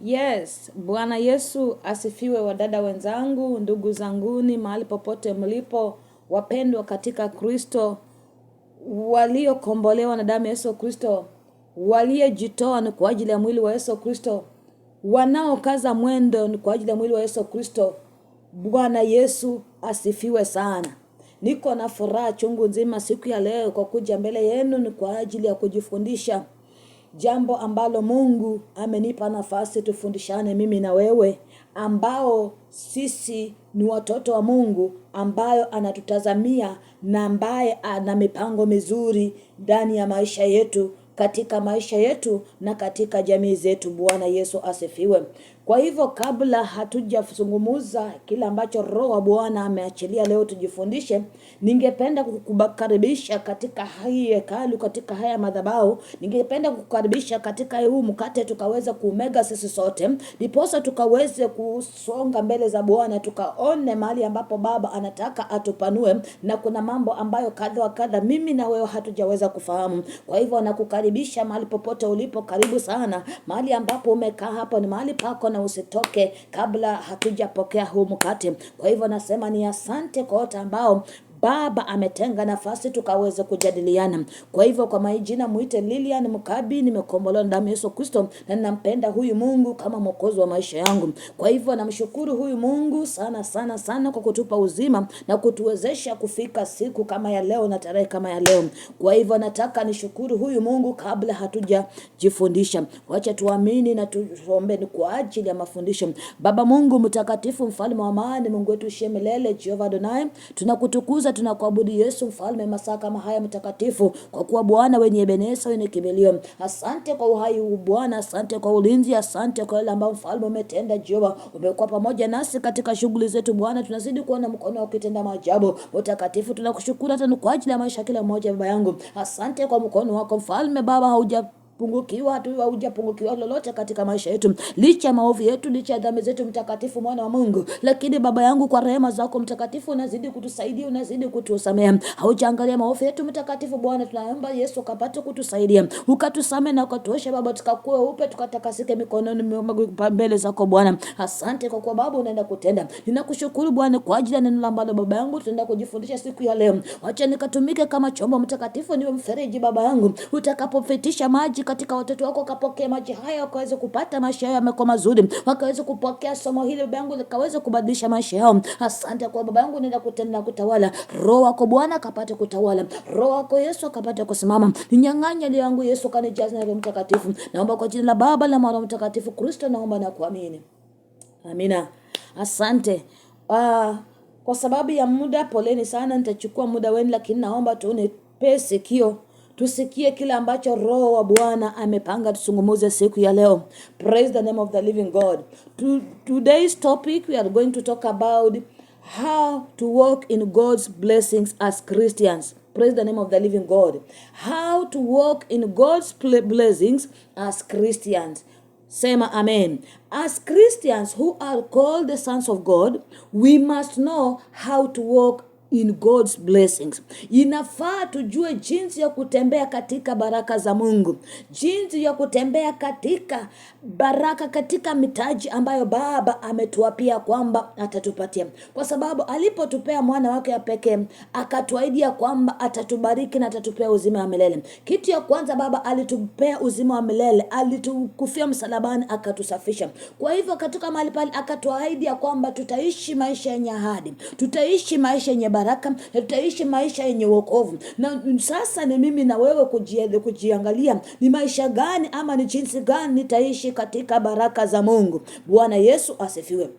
Yes, Bwana Yesu asifiwe, wadada wenzangu, ndugu zanguni, mahali popote mlipo, wapendwa katika Kristo, waliokombolewa na damu ya Yesu Kristo, waliojitoa ni kwa ajili ya mwili wa Yesu Kristo, wanaokaza mwendo ni kwa ajili ya mwili wa Yesu Kristo. Bwana Yesu asifiwe sana. Niko na furaha chungu nzima siku ya leo kwa kuja mbele yenu ni kwa ajili ya kujifundisha jambo ambalo Mungu amenipa nafasi tufundishane mimi na wewe, ambao sisi ni watoto wa Mungu, ambayo anatutazamia na ambaye ana mipango mizuri ndani ya maisha yetu, katika maisha yetu na katika jamii zetu. Bwana Yesu asifiwe. Kwa hivyo kabla hatujazungumza kile ambacho Roho wa Bwana ameachilia leo tujifundishe, ningependa kukukaribisha katika hii hekalu, katika haya madhabahu. Ningependa kukukaribisha katika huu mkate tukaweza kumega sisi sote, ndiposa tukaweze kusonga mbele za Bwana, tukaone mahali ambapo Baba anataka atupanue, na kuna mambo ambayo kadha wa kadha mimi na wewe hatujaweza kufahamu. Kwa hivyo nakukaribisha mahali popote ulipo, karibu sana. Mahali ambapo umekaa hapo ni mahali pako, na usitoke kabla hatujapokea huu mkate. Kwa hivyo nasema ni asante kwa wote ambao Baba ametenga nafasi tukaweze kujadiliana. Kwa hivyo kwa majina muite Lilian Mukabi, nimekombolewa na damu ya Yesu Kristo na ninampenda huyu Mungu kama mwokozi wa maisha yangu. Kwa hivyo namshukuru huyu Mungu sana sana sana kwa kutupa uzima na kutuwezesha kufika siku kama ya leo na tarehe kama ya leo. Kwa hivyo nataka nishukuru huyu Mungu kabla hatujajifundisha. Wacha tuamini na tuombe kwa ajili ya mafundisho. Baba Mungu mtakatifu, mfalme wa amani, Mungu wetu shemelele, Jehova Adonai, tunakutukuza, tunakuabudu Yesu mfalme, masaa kama haya mtakatifu, kwa kuwa Bwana wenye Ebeneza, wenye kimbilio. Asante kwa uhai huu Bwana, asante kwa ulinzi, asante kwa yale ambao mfalme umetenda. Jehova, umekuwa pamoja nasi katika shughuli zetu Bwana, tunazidi kuona mkono wako ukitenda maajabu. Mtakatifu, tunakushukuru hata kwa ajili ya maisha kila mmoja Baba yangu. Asante kwa mkono wako mfalme. Baba, haujapungukiwa lolote katika maisha yetu, licha maovu yetu, licha dhambi zetu mtakatifu mwana wa Mungu. Lakini Baba yangu, kwa rehema zako mtakatifu unazidi kutusaidia, unazidi kutusamea. Haujaangalia maovu yetu mtakatifu Bwana, tunaomba Yesu kapate kutusaidia, ukatusamea na ukatuosha Baba, tukakuwe upe, tukatakasike mikononi mbele zako Bwana. Asante kwa kuwa Baba unaenda kutenda. Ninakushukuru Bwana kwa ajili ya neno ambalo Baba yangu tunaenda kujifundisha siku ya leo. Wacha nikatumike kama chombo mtakatifu, niwe mfereji Baba yangu, utakapopitisha maji katika watoto wako, kapokea maji haya wakaweze kupata maisha yao yamekuwa mazuri, wakaweze kupokea somo hili Baba yangu likaweze kubadilisha maisha yao. Asante kwa Baba yangu, nenda kutenda na kutawala. Roho wako Bwana kapate kutawala, Roho wako Yesu akapate kusimama. Ninyang'anya ile yangu Yesu, kanijaze na Roho Mtakatifu. Naomba kwa jina la Baba la Mwana Mtakatifu Kristo, naomba na kuamini. Amina. Asante. Kwa sababu ya muda, poleni sana, nitachukua muda wenu, lakini naomba tuone sikio, tusikie kile ambacho Roho wa Bwana amepanga tusungumuze siku ya leo. Praise the name of the living God. Today's topic, we are going to talk about how to walk in God's blessings as Christians. Praise the name of the living God. How to walk in God's blessings as Christians. Sema amen. As Christians who are called the sons of God, we must know how to walk in God's blessings. Inafaa tujue jinsi ya kutembea katika baraka za Mungu, jinsi ya kutembea katika baraka, katika mitaji ambayo Baba ametuapia kwamba atatupatia, kwa sababu alipotupea mwana wake ya pekee akatuahidi kwamba atatubariki na atatupea uzima wa milele. Kitu ya kwanza, Baba alitupea uzima wa milele, alitukufia msalabani akatusafisha. Kwa hivyo katika mahali pale akatuahidi kwamba tutaishi maisha yenye ahadi, tutaishi maisha yenye baraka, tutaishi maisha yenye wokovu. Na sasa ni mimi na wewe kujiangalia ni maisha gani ama ni jinsi gani nitaishi katika baraka za Mungu. Bwana Yesu asifiwe.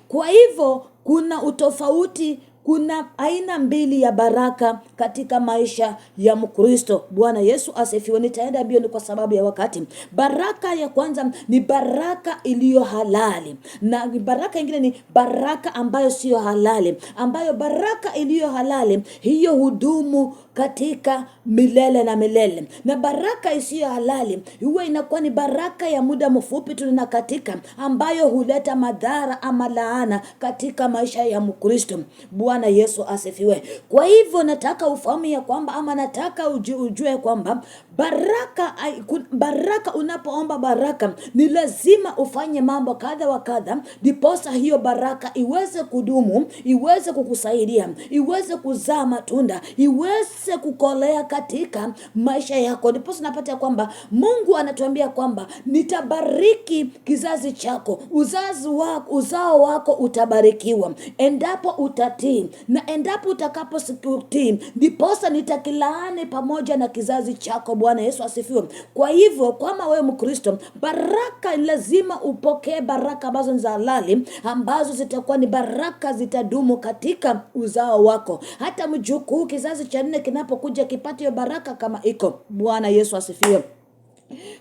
Kwa hivyo kuna utofauti, kuna aina mbili ya baraka katika maisha ya Mkristo. Bwana Yesu asifiwe. Nitaenda mbio kwa sababu ya wakati. Baraka ya kwanza ni baraka iliyo halali, na baraka nyingine ni baraka ambayo sio halali. Ambayo baraka iliyo halali hiyo hudumu katika milele na milele, na baraka isiyo halali huwa inakuwa ni baraka ya muda mfupi tu na katika ambayo huleta madhara ama laana katika maisha ya Mkristo. Bwana Yesu asifiwe. Kwa hivyo nataka ufahamu ya kwamba, ama nataka ujue kwamba Baraka, unapoomba baraka ni lazima ufanye mambo kadha wa kadha, ndiposa hiyo baraka iweze kudumu, iweze kukusaidia, iweze kuzaa matunda, iweze kukolea katika maisha yako. Ndiposa unapata kwamba Mungu anatuambia kwamba nitabariki kizazi chako, uzao wako utabarikiwa endapo utatii, na endapo utakapotii ndiposa nitakilaani pamoja na kizazi chako. Bwana Yesu asifiwe. Kwa hivyo kama wewe Mkristo, baraka lazima upokee baraka ambazo ni za halali, ambazo zitakuwa ni baraka zitadumu katika uzao wako. Hata mjukuu, kizazi cha 4 kinapokuja kipate hiyo baraka kama iko. Bwana Yesu asifiwe.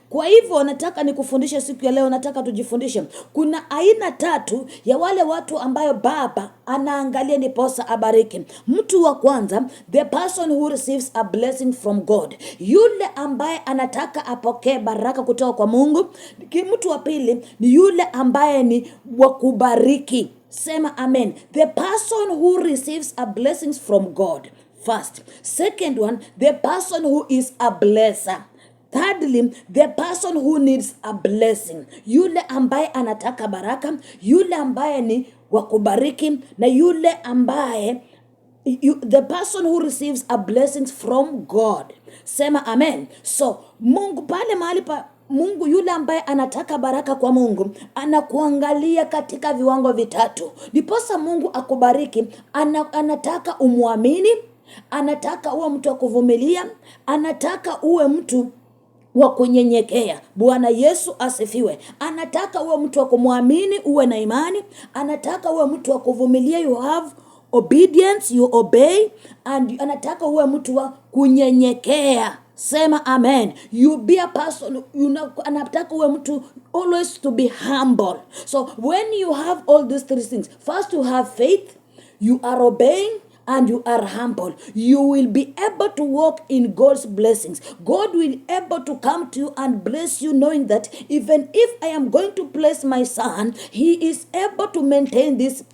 Kwa hivyo nataka nikufundishe siku ya leo, nataka tujifundishe. Kuna aina 3 ya wale watu ambayo Baba anaangalia ndiposa abariki. Mtu wa kwanza, the person who receives a blessing from God. Yule ambaye anataka apokee baraka kutoka kwa Mungu. Mtu wa pili ni yule ambaye ni wa kubariki. Sema amen. The person who receives a blessing from God first. Second one, the person who is a blesser. Thirdly, the person who needs a blessing. Yule ambaye anataka baraka, yule ambaye ni wa kubariki, na yule ambaye the person who receives a blessing from God. Sema amen. So Mungu pale mahali pa Mungu, yule ambaye anataka baraka kwa Mungu anakuangalia katika viwango vitatu. Ndiposa Mungu akubariki, anataka umwamini, anataka uwe mtu wa kuvumilia, anataka uwe mtu wa kunyenyekea. Bwana Yesu asifiwe. Anataka uwe mtu wa kumwamini, uwe na imani. Anataka uwe mtu wa kuvumilia, you have obedience, you obey. And anataka uwe mtu wa kunyenyekea. Sema amen. You be a person, anataka uwe mtu always to be humble. So when you have all these 3 things, first you have faith, you are obeying, and you are humble, you will be able to walk in God's blessings. God will be able to come to you and bless you, knowing that even if I am going to bless my son, he is able to maintain this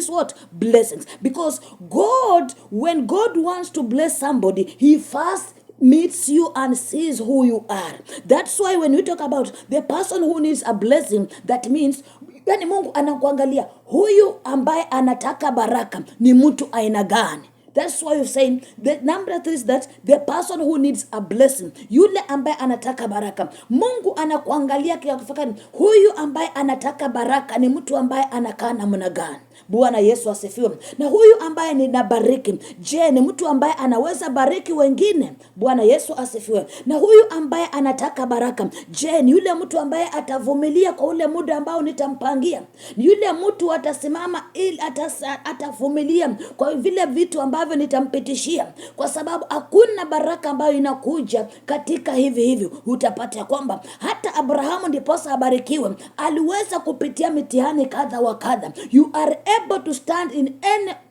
what? Blessings. Because God, when God wants to bless somebody, he first meets you and sees who you are. That's why when we talk about the person who needs a blessing, that means yani Mungu anakuangalia huyu ambaye anataka baraka ni mtu aina gani. That's why you're saying the number 3 is that the person who needs a blessing, yule ambaye anataka baraka. Mungu anakuangalia kia kufakari huyu ambaye anataka baraka ni mtu ambaye anakaa namna gani. Bwana Yesu asifiwe. Na huyu ambaye ninabariki, je, ni mtu ambaye anaweza bariki wengine? Bwana Yesu asifiwe. Na huyu ambaye anataka baraka, je, ni yule mtu ambaye atavumilia kwa ule muda ambao nitampangia? Ni yule mtu atasimama ili atavumilia kwa vile vitu ambavyo nitampitishia? Kwa sababu hakuna baraka ambayo inakuja katika hivi. Utapata kwamba hata Abrahamu ndiposa abarikiwe, aliweza kupitia mitihani kadha wa kadha. You are able to stand in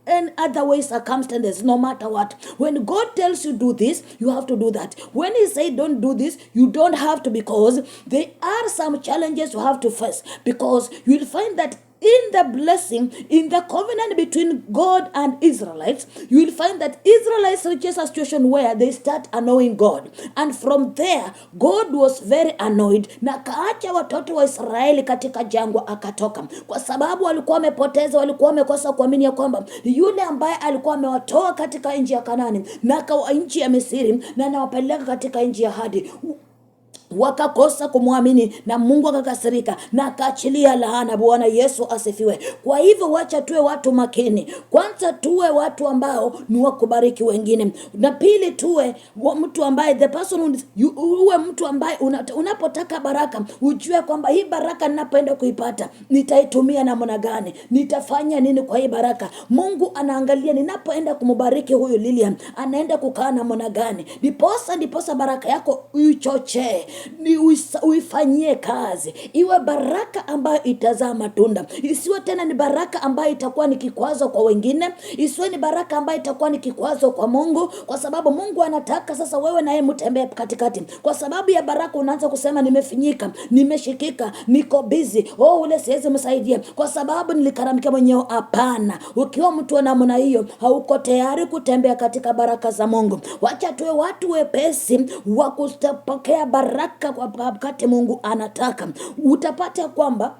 any other way circumstances, no matter what. When God tells you do this, you have to do that. When he say don't do this, you don't have to, because there are some challenges you have to face. Because you will find that in the blessing, in the covenant between God and Israelites, you will find that Israelites reaches a situation where they start annoying God. And from there, God was very annoyed. Na kaacha watoto wa Israeli katika jangwa akatoka. Kwa sababu walikuwa wamepoteza, walikuwa wamekosa kuamini ya kwamba yule ambaye alikuwa amewatoa katika nchi ya Kanaani na kwa nchi ya Misri na anawapeleka katika nchi ya ahadi, wakakosa kumwamini na Mungu akakasirika na akaachilia laana. Bwana Yesu asifiwe. Kwa hivyo wacha tuwe watu makini. Kwanza tuwe watu ambao ni wa kubariki wengine, na pili tuwe mtu ambaye the person uwe mtu ambaye unapotaka baraka ujue kwamba hii baraka ninapoenda kuipata nitaitumia namna gani, nitafanya nini kwa hii baraka. Mungu anaangalia ninapoenda kumbariki huyu Lilian anaenda kukaa namna gani, ndiposa baraka yako uichochee. ni uifanyie kazi. Iwe baraka ambayo itazaa matunda. Isiwe tena ni baraka ambayo itakuwa ni kikwazo kwa wengine. Isiwe ni baraka ambayo itakuwa ni kikwazo kwa Mungu, kwa sababu Mungu anataka sasa wewe na yeye mtembee katikati. Kwa sababu ya baraka unaanza kusema nimefinyika, nimeshikika, niko busy, ule siwezi msaidia kwa sababu nilikaramika mwenyewe. Hapana. Ukiwa mtu wa namna hiyo, hauko tayari kutembea katika baraka za Mungu. Wacha tuwe watu wepesi wa kupokea baraka kwa wakati Mungu anataka. Utapata kwamba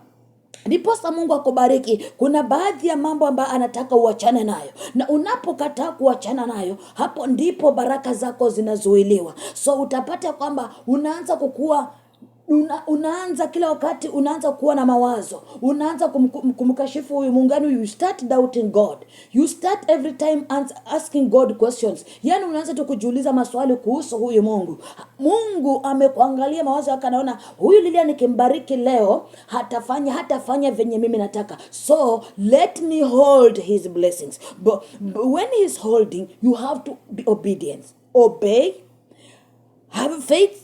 ndiposa Mungu akubariki. Kuna baadhi ya mambo ambayo anataka uachane nayo, na unapokataa kuachana nayo, hapo ndipo baraka zako zinazuiliwa. So utapata kwamba unaanza kukua, unaanza kila wakati unaanza kuwa na mawazo, unaanza kumkashifu huyu Mungu. You start doubting God. You start every time asking God questions. Yani unaanza tu kujiuliza maswali kuhusu huyu Mungu. Mungu amekuangalia mawazo yako, anaona huyu Lilia nikimbariki leo hatafanya venye mimi nataka. So let me hold his blessings. But when he is holding, you have to be obedient. Obey, have faith,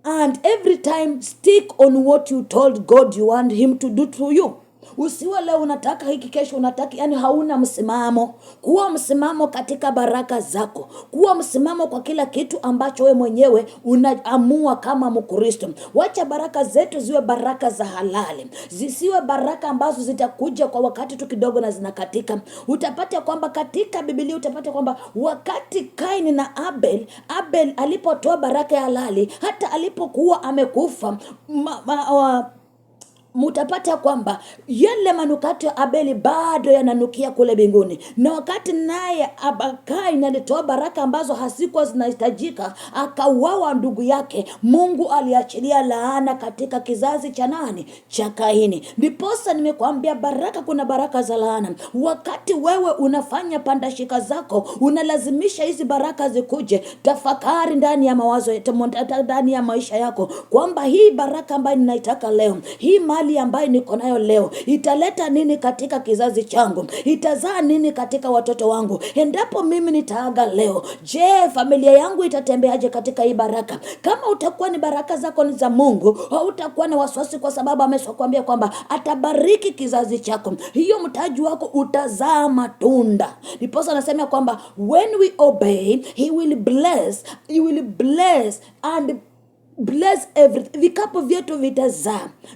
and every time stick on what you told God you want him to do through you. Usiwe leo unataka hiki, kesho unataka, yani hauna msimamo. Kuwa msimamo katika baraka zako. Kuwa msimamo kwa kila kitu ambacho wewe mwenyewe unaamua kama Mkristo. Wacha baraka zetu ziwe baraka za halali. Zisiwe baraka ambazo zitakuja kwa wakati tu kidogo na zinakatika. Utapata kwamba katika Biblia utapata kwamba wakati Kaini na Abel alipotoa baraka ya halali, hata alipokuwa amekufa, mutapata kwamba yale manukato ya Abeli bado yananukia kule mbinguni. Na wakati naye Kaini alitoa baraka ambazo hasikuwa zinahitajika, akauawa ndugu yake, Mungu aliachilia laana katika kizazi cha nani? Cha Kaini. Ndiposa nimekuambia baraka, kuna baraka za laana. Wakati wewe unafanya pandashika zako, unalazimisha hizi baraka zikuje, tafakari ndani ya mawazo, ndani ya maisha yako kwamba hii baraka ambayo ninaitaka leo, hii mali ambayo niko nayo leo, italeta nini katika kizazi changu? Itazaa nini katika watoto wangu? Endapo mimi nitaaga leo, je, familia yangu itatembeaje katika hii baraka? Kama utakuwa ni baraka zako ni za Mungu, hautakuwa na wasiwasi, kwa sababu ameshakwambia kwamba atabariki kizazi chako. Hiyo mtaji wako utazaa matunda. Ndiposa anasema kwamba when we obey, he will bless and bless everything. Vikapu vyetu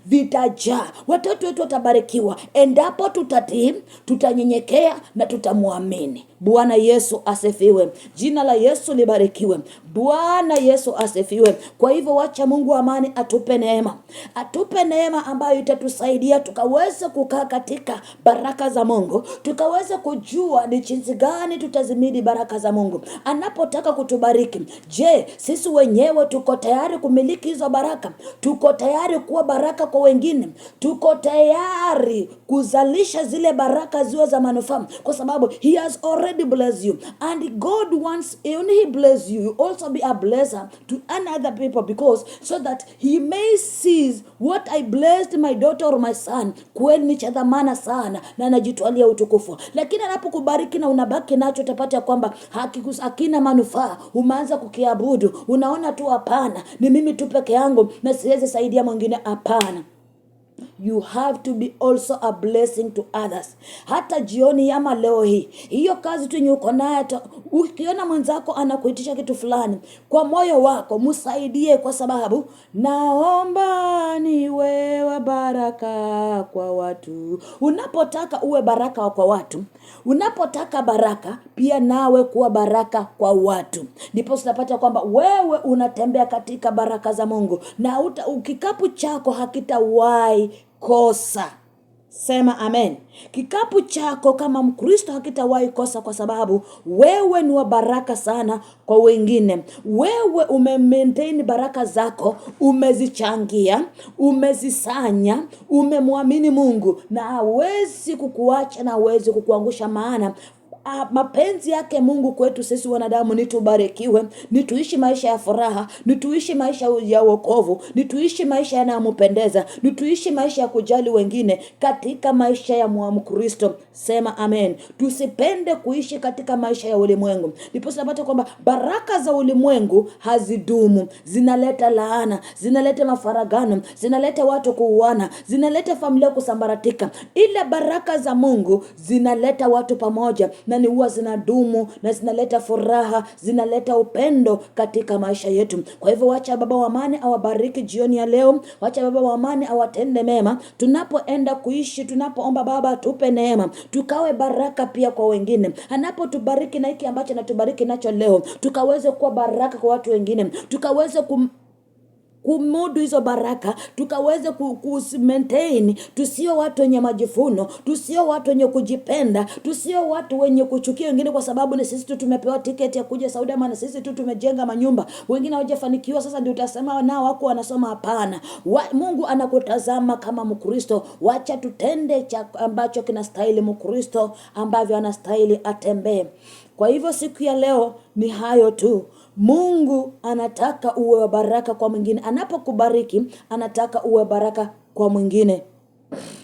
vitajaa. Watoto wetu watabarikiwa endapo tutatii, tutanyenyekea na tutamwamini. Bwana Yesu asifiwe. Jina la Yesu libarikiwe. Bwana Yesu asifiwe. Kwa hivyo wacha Mungu amani atupe neema. Atupe neema ambayo itatusaidia tukaweze kukaa katika baraka za Mungu. Tukaweze kujua ni jinsi gani tutazimidi baraka za Mungu anapotaka kutubariki. Je, sisi wenyewe tuko tayari kumiliki hizo baraka? Tuko tayari kuwa baraka kwa wengine? Tuko tayari kuzalisha zile baraka ziwe za manufaa? Kwa sababu he has already blessed you, and God wants, when he bless you, you also be a blesser to other people, because so that he may see what I blessed my daughter or my son, kweli ni cha dhamana sana na najitwalia utukufu. Lakini anapokubariki na unabaki nacho, utapata kwamba hakina manufaa. Umeanza kukiabudu, unaona tu hapana, ni mimi tu peke yangu na siwezi saidia mwingine. Hapana. You have to be also a blessing to others. Hata jioni ama leo hii, hiyo kazi tu uko nayo, ukiona mwenzako anakuitisha kitu fulani, kwa moyo wako msaidie, kwa sababu naomba niwe wa baraka kwa watu. Unapotaka uwe baraka kwa watu, unapotaka baraka pia nawe kuwa baraka kwa watu, ndipo tunapata kwamba wewe unatembea katika baraka za Mungu, na kikapu chako hakitawahi kosa. Sema amen. Kikapu chako kama Mkristo hakitawahi kosa, kwa sababu wewe ni wa baraka sana kwa wengine. Wewe maintain baraka zako, umezichangia, umezisanya, umemwamini Mungu, na hawezi kukuacha na hawezi kukuangusha, maana mapenzi yake Mungu kwetu sisi wanadamu ni tubarikiwe, ni tuishi maisha ya furaha, ni tuishi maisha ya wokovu, ni tuishi maisha yanayompendeza, ni tuishi maisha ya kujali wengine katika maisha ya Mkristo. Sema amen. Tusipende kuishi katika maisha ya ulimwengu. Ndipo tunapata kwamba baraka za ulimwengu hazidumu, zinaleta laana, zinaleta mafaragano, zinaleta watu kuuana, zinaleta familia kusambaratika. Ila baraka za Mungu zinaleta watu pamoja, na ni huwa zinadumu na zinaleta furaha, zinaleta upendo katika maisha yetu. Kwa hivyo wacha Baba wa amani awabariki jioni ya leo. Wacha Baba wa amani awatende mema. Tunapoenda kuishi, tunapoomba Baba tupe neema, tukawe baraka pia kwa wengine. Anapotubariki na hiki ambacho anatubariki nacho leo, tukaweze kuwa baraka kwa watu wengine, tukaweze kumudu hizo baraka, tukaweze maintain. Tusio watu wenye majifuno, tusio watu wenye kujipenda, tusio watu wenye kuchukia wengine kwa sababu ni sisi tu tumepewa tiketi ya kuja Saudi, ama sisi tu tumejenga manyumba, wengine hawajafanikiwa, sasa ndio utasema nao wako wanasoma. Hapana. Mungu anakutazama kama Mkristo. Wacha tutende ambacho kinastahili Mkristo, ambavyo anastahili atembee. Kwa hivyo siku ya leo ni hayo tu. Mungu anataka uwe wa baraka kwa mwingine. Anapokubariki anataka uwe baraka kwa mwingine.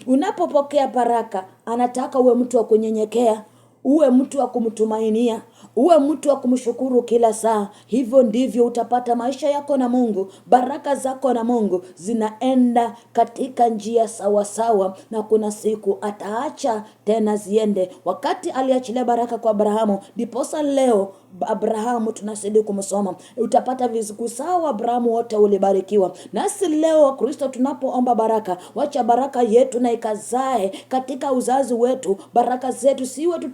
Unapopokea baraka anataka uwe mtu wa kunyenyekea, uwe mtu wa kumtumainia, uwe mtu wa kumshukuru kila saa. Hivyo ndivyo utapata maisha yako na Mungu, baraka zako na Mungu zinaenda katika njia sawa sawa, na kuna siku ataacha tena ziende. Wakati aliachilia baraka kwa Abrahamu, ndiposa leo Abrahamu tunazidi kumsoma, utapata vizuku sawa. Abrahamu wote ulibarikiwa. Nasi leo wa Kristo tunapoomba baraka, wacha baraka yetu na ikazae katika uzazi wetu. Baraka zetu si wetu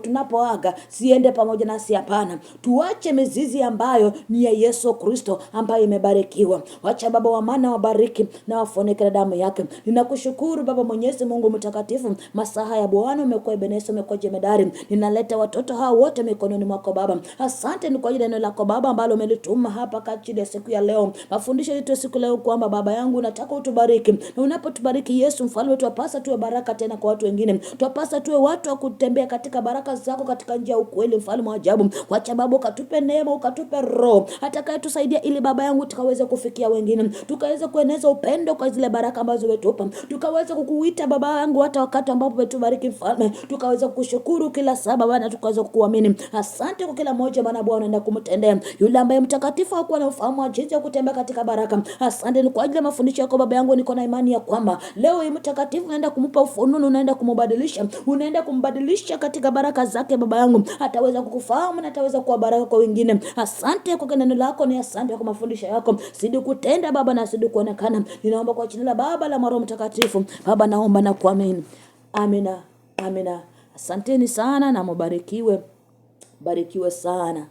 tunapoaga siende pamoja nasi, hapana. Tuache mizizi ambayo ni ya Yesu Kristo ambayo imebarikiwa. Wacha Baba wa amani wabariki na wafunike na damu yake. Ninakushukuru Baba Mwenyezi Mungu mtakatifu, masaha ya Bwana umekuwa Ebeneza, umekuwa jemedari. Ninaleta watoto hao wote mikononi mwako Baba. Asante ni kwa ajili ya neno lako Baba ambalo umelituma hapa katika ya siku ya leo. Mafundisho yetu siku leo kwamba Baba yangu nataka utubariki. Na unapotubariki Yesu mfalme, tuwapasa tuwe baraka tena kwa watu wengine. Tuwapasa tuwe watu wa kutembea katika baraka zako katika njia ya ukweli, mfalme wa ajabu. Wacha Baba ukatupe neema, ukatupe roho atakayetusaidia ili Baba yangu tukaweze kufikia wengine. Tukaweze kueneza upendo kwa zile baraka ambazo umetupa. Tukaweze kukuita Baba yangu hata wakati ambapo umetubariki mfalme. Tukaweze kukushukuru kila saa Baba, na tukaweze kukuamini. Asante kwa kila mmoja Bwana anaenda kumtendea. Yule ambaye mtakatifu hakuwa na ufahamu wa jinsi ya kutembea katika baraka. Asante ni kwa ajili ya mafundisho yako Baba yangu. Niko na imani ya kwamba leo hii mtakatifu unaenda kumpa ufunuo, unaenda kumbadilisha, unaenda kumbadilisha katika baraka zake Baba yangu. Ataweza kukufahamu na ataweza kuwa baraka kwa wengine. Asante kwa neno lako, ni asante kwa mafundisho yako. Zidi kutenda Baba na zidi kuonekana. Ninaomba kwa jina la Baba la Roho Mtakatifu. Baba naomba na kuamini. Amina. Amina. Asanteni sana na mbarikiwe. Barikiwe sana.